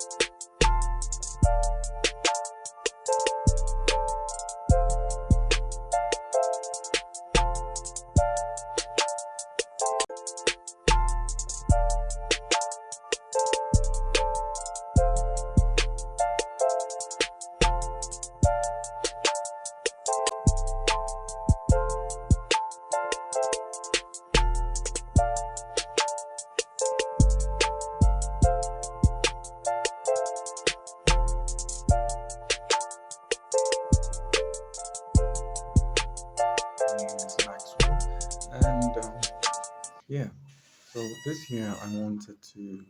My name is Maxwell, and yeah, so this year I wanted to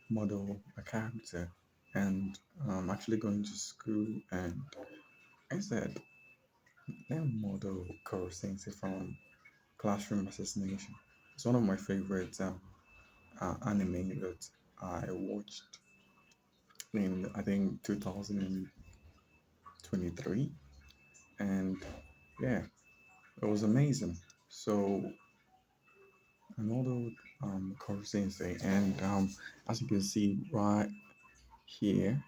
model a character, and I'm actually going to school, and I said, let me model Koro Sensei from Classroom Assassination. It's one of my favorite anime that I watched in I think 2023, and yeah, it was amazing. So I modeled Koro Sensei, and as you can see right here,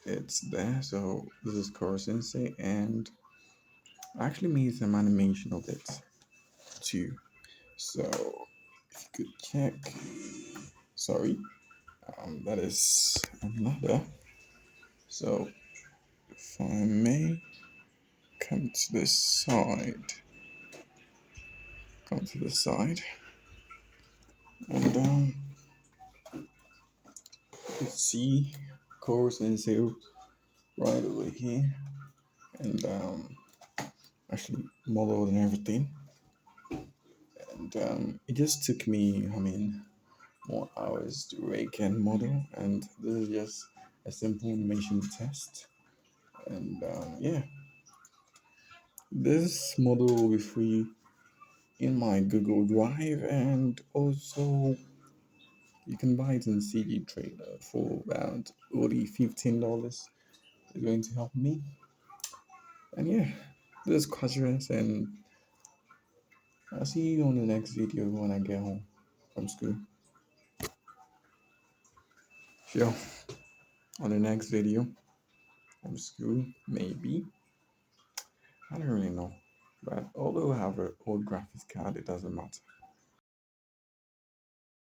it's there. So this is Koro Sensei, and I actually made some animation of it too. So if you could check, sorry, that is another. So if I may come to this side, come to the side, and you see Koro Sensei right over here, and actually modeled and everything. And it just took me, I mean, more hours to rake and model, and this is just a simple animation test. And yeah, this model will be free in my Google Drive, and also you can buy it in CG Trailer for about only $15. It's going to help me. And yeah, this is Quarshverse, and I'll see you on the next video when I get home from school. Sure, on the next video from school, maybe. I don't really know. But although I have an old graphics card, it doesn't matter.